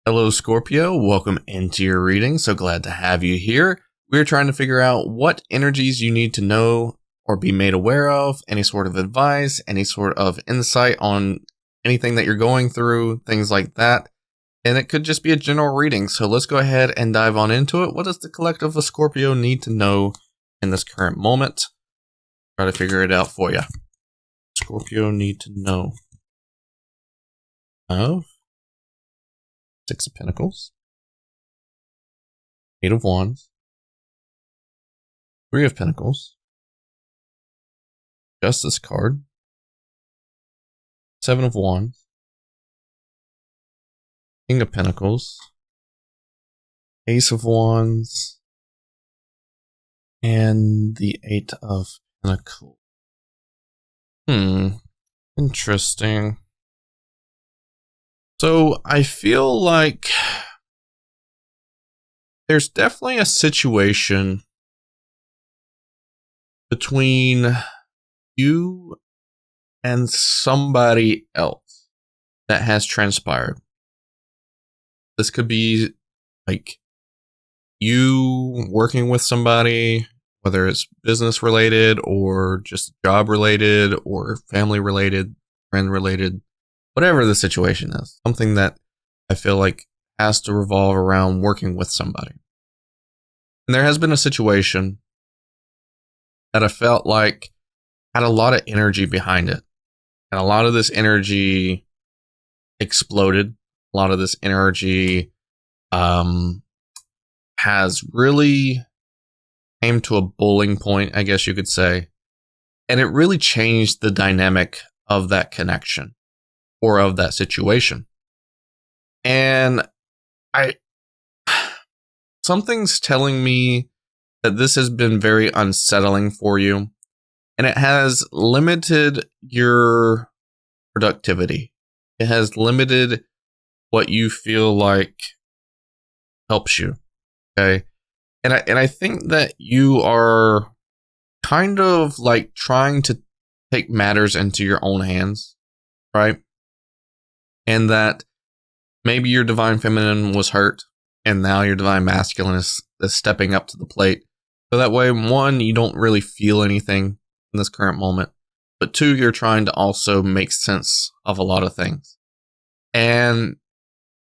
Hello, Scorpio. Welcome into your reading. So glad to have you here. We're trying to figure out what energies you need to know or be made aware of, any sort of advice, any sort of insight on anything that you're going through, things like that. And it could just be a general reading. So let's go ahead and dive on into it. What does the collective of Scorpio need to know in this current moment? Try to figure it out for you. Scorpio need to know. Six of Pentacles, Eight of Wands, Three of Pentacles, Justice card, Seven of Wands, King of Pentacles, Ace of Wands, and the Eight of Pentacles. Interesting. So I feel like there's definitely a situation between you and somebody else that has transpired. This could be like you working with somebody, whether it's business related or just job related or family related, friend related. Whatever the situation is, something that I feel like has to revolve around working with somebody. And there has been a situation that I felt like had a lot of energy behind it. And a lot of this energy exploded. A lot of this energy has really came to a boiling point, I guess you could say. And it really changed the dynamic of that connection. Or of that situation. And something's telling me that this has been very unsettling for you, and it has limited your productivity. It has limited what you feel like helps you. Okay. And I think that you are kind of like trying to take matters into your own hands, right? And that maybe your divine feminine was hurt and now your divine masculine is stepping up to the plate. So that way, one, you don't really feel anything in this current moment. But two, you're trying to also make sense of a lot of things. And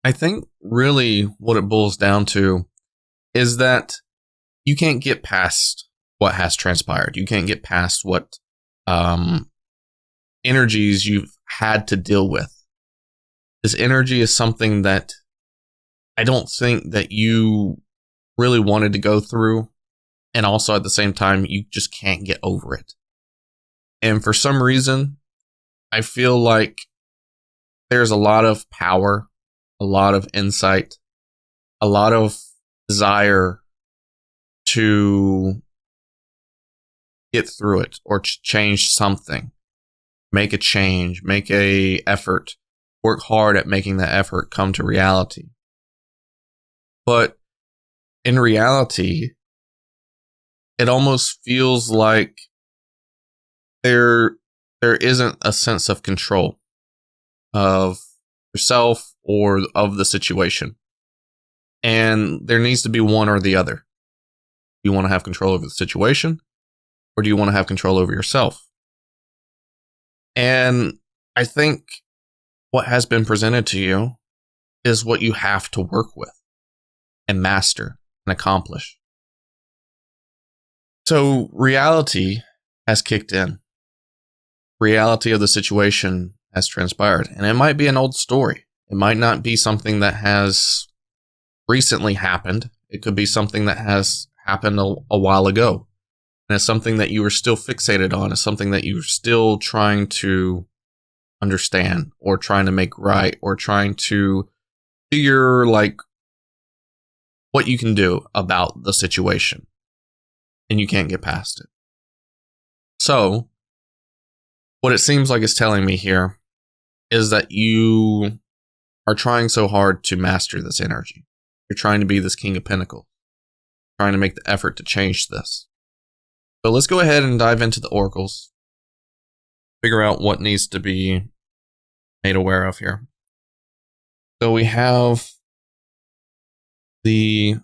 I think really what it boils down to is that you can't get past what has transpired. You can't get past what energies you've had to deal with. This energy is something that I don't think that you really wanted to go through. And also at the same time, you just can't get over it. And for some reason, I feel like there's a lot of power, a lot of insight, a lot of desire to get through it or to change something, make a change, make a effort. Work hard at making that effort come to reality. But in reality, it almost feels like there isn't a sense of control of yourself or of the situation. And there needs to be one or the other. Do you want to have control over the situation? Or do you want to have control over yourself? And I think what has been presented to you is what you have to work with and master and accomplish. So reality has kicked in. Reality of the situation has transpired. And it might be an old story. It might not be something that has recently happened. It could be something that has happened a while ago. And it's something that you were still fixated on. It's something that you're still trying to understand or trying to make right or trying to figure like what you can do about the situation. And you can't get past it. So what it seems like it's telling me here is that you are trying so hard to master this energy. You're trying to be this King of Pentacles, trying to make the effort to change this. So let's go ahead and dive into the oracles. Figure out what needs to be made aware of here. So we have The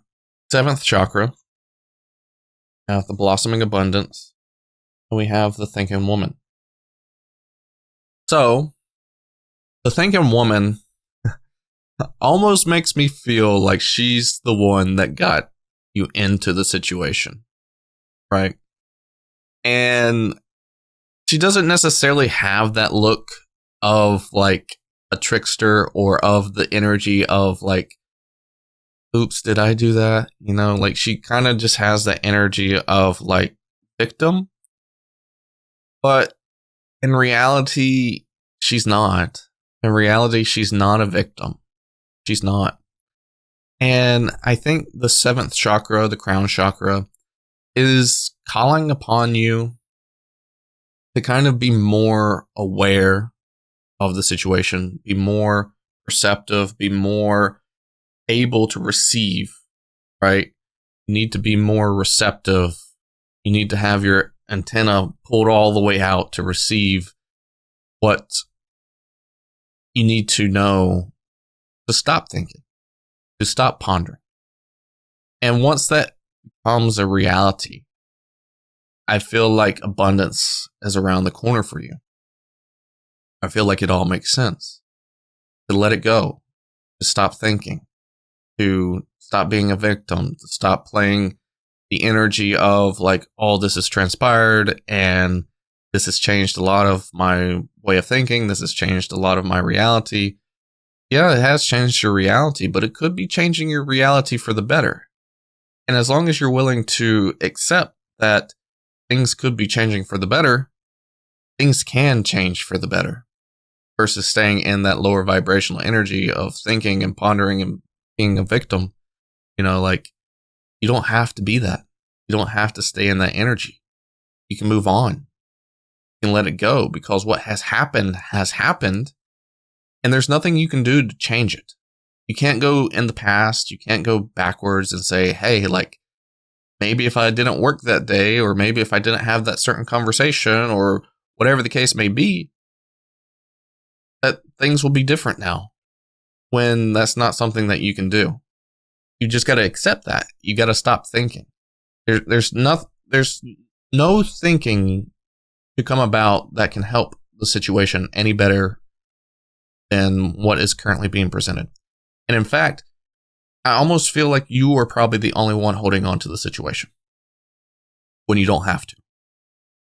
seventh chakra, we have the blossoming abundance, and we have the thinking woman. So, the thinking woman almost makes me feel like she's the one that got you into the situation, right? And she doesn't necessarily have that look of like a trickster or of the energy of like, oops, did I do that? You know, like she kind of just has the energy of like victim. But in reality, she's not. In reality, she's not a victim. She's not. And I think the seventh chakra, the crown chakra, is calling upon you to kind of be more aware of the situation, be more perceptive, be more able to receive, right? You need to be more receptive. You need to have your antenna pulled all the way out to receive what you need to know to stop thinking, to stop pondering. And once that becomes a reality, I feel like abundance is around the corner for you. I feel like it all makes sense. To let it go, to stop thinking, to stop being a victim, to stop playing the energy of like, oh, this has transpired and this has changed a lot of my way of thinking. This has changed a lot of my reality. Yeah, it has changed your reality, but it could be changing your reality for the better. And as long as you're willing to accept that things could be changing for the better, things can change for the better versus staying in that lower vibrational energy of thinking and pondering and being a victim. You know, like you don't have to be that. You don't have to stay in that energy. You can move on. You can let it go because what has happened, and there's nothing you can do to change it. You can't go in the past. You can't go backwards and say, hey, like, maybe if I didn't work that day, or maybe if I didn't have that certain conversation, or whatever the case may be, that things will be different now. When that's not something that you can do. You just got to accept that. You got to stop thinking. There's no thinking to come about that can help the situation any better than what is currently being presented. And in fact, I almost feel like you are probably the only one holding on to the situation when you don't have to.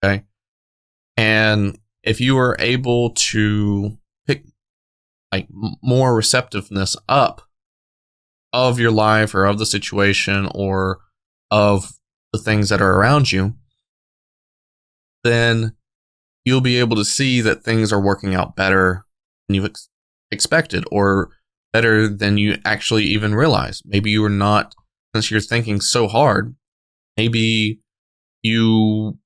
Okay. And if you are able to pick like more receptiveness up of your life or of the situation or of the things that are around you, then you'll be able to see that things are working out better than you expected or better than you actually even realize. Maybe you are not, since you're thinking so hard, maybe you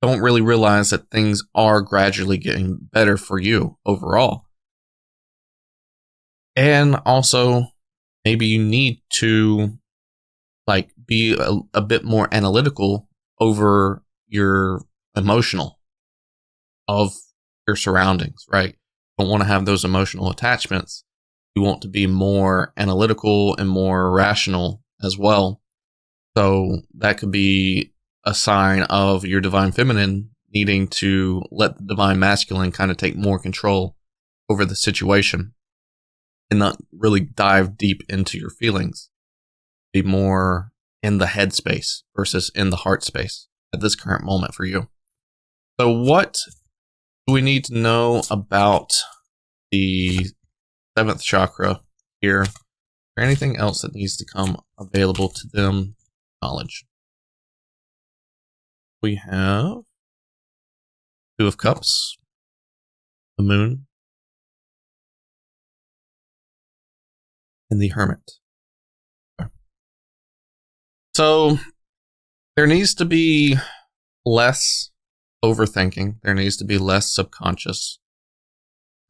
don't really realize that things are gradually getting better for you overall. And also, maybe you need to like be a bit more analytical over your emotional of your surroundings, right? You don't want to have those emotional attachments. You want to be more analytical and more rational as well. So that could be a sign of your divine feminine needing to let the divine masculine kind of take more control over the situation and not really dive deep into your feelings. Be more in the head space versus in the heart space at this current moment for you. So what do we need to know about the seventh chakra here? Is there anything else that needs to come available to them? Knowledge. We have Two of Cups, the Moon, and the Hermit. Okay. So there needs to be less overthinking. There needs to be less subconscious.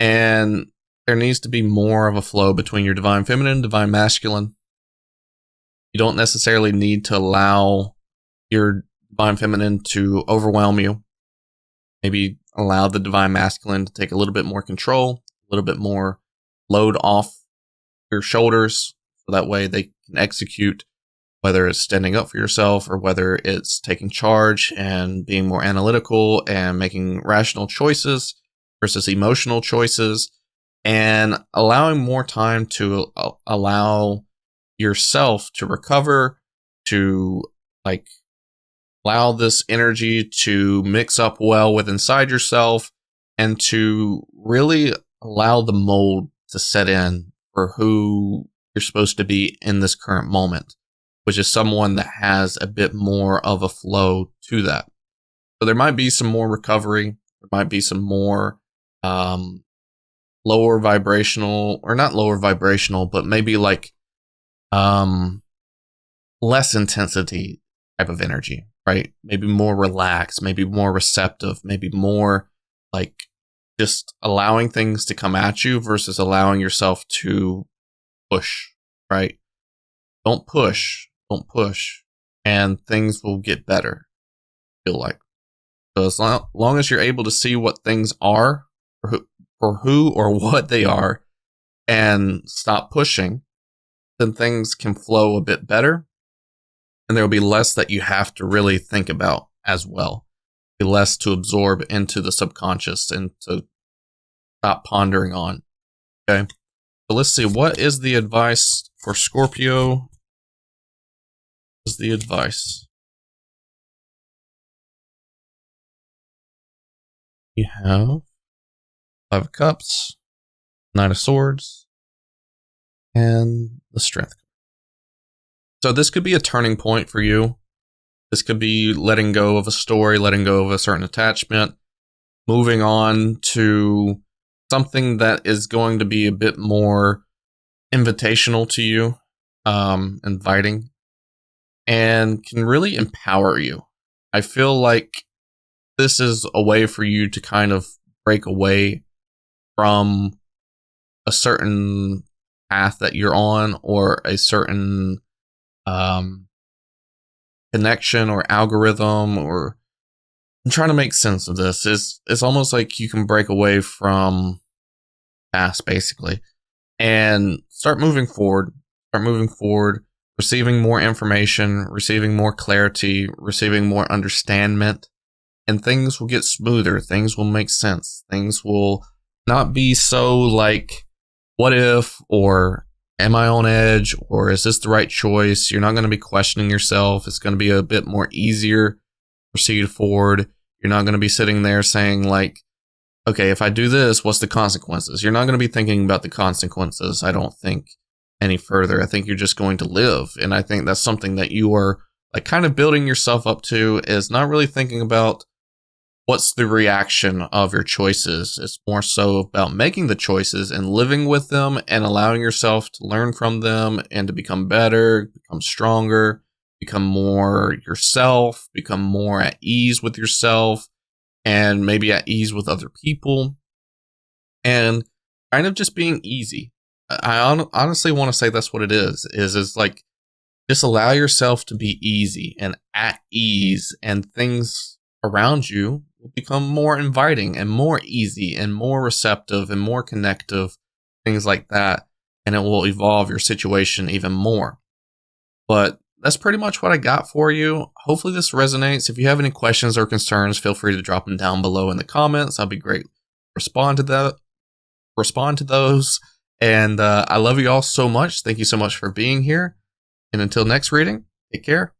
And there needs to be more of a flow between your divine feminine and divine masculine. You don't necessarily need to allow your divine feminine to overwhelm you. Maybe allow the divine masculine to take a little bit more control, a little bit more load off your shoulders So that way they can execute, whether it's standing up for yourself or whether it's taking charge and being more analytical and making rational choices versus emotional choices, and allowing more time to allow yourself to recover, to like allow this energy to mix up well with inside yourself, and to really allow the mold to set in for who you're supposed to be in this current moment, which is someone that has a bit more of a flow to that. So there might be some more recovery. There might be some more lower vibrational, or not lower vibrational, but maybe like less intensity type of energy, right? Maybe more relaxed, maybe more receptive, maybe more like just allowing things to come at you versus allowing yourself to push, right? Don't push, and things will get better, I feel like. So as long as you're able to see what things are, for who or what they are, and stop pushing, then things can flow a bit better, and there will be less that you have to really think about as well. Be less to absorb into the subconscious and to stop pondering on. Okay, so let's see, what is the advice for Scorpio? What is the advice? You have Five of Cups, Knight of Swords, and the Strength. So this could be a turning point for you. This could be letting go of a story, letting go of a certain attachment, moving on to something that is going to be a bit more invitational to you, inviting, and can really empower you. I feel like this is a way for you to kind of break away from a certain path that you're on, or a certain connection or algorithm, or I'm trying to make sense of this. It's almost like you can break away from past, basically, and start moving forward, receiving more information, receiving more clarity, receiving more understanding, and things will get smoother. Things will make sense. Things will not be so like, what if, or am I on edge, or is this the right choice? You're not going to be questioning yourself. It's going to be a bit more easier to proceed forward. You're not going to be sitting there saying like, okay, if I do this, what's the consequences? You're not going to be thinking about the consequences, I don't think, any further. I think you're just going to live. And I think that's something that you are like kind of building yourself up to, is not really thinking about what's the reaction of your choices. It's more so about making the choices and living with them and allowing yourself to learn from them and to become better, become stronger, become more yourself, become more at ease with yourself, and maybe at ease with other people, and kind of just being easy. I honestly want to say that's what it is like, just allow yourself to be easy and at ease, and things around you will become more inviting and more easy and more receptive and more connective, things like that, and it will evolve your situation even more. But that's pretty much what I got for you. Hopefully this resonates. If you have any questions or concerns, feel free to drop them down below in the comments. I'll be great to respond to those. And I love you all so much. Thank you so much for being here. And until next reading, take care.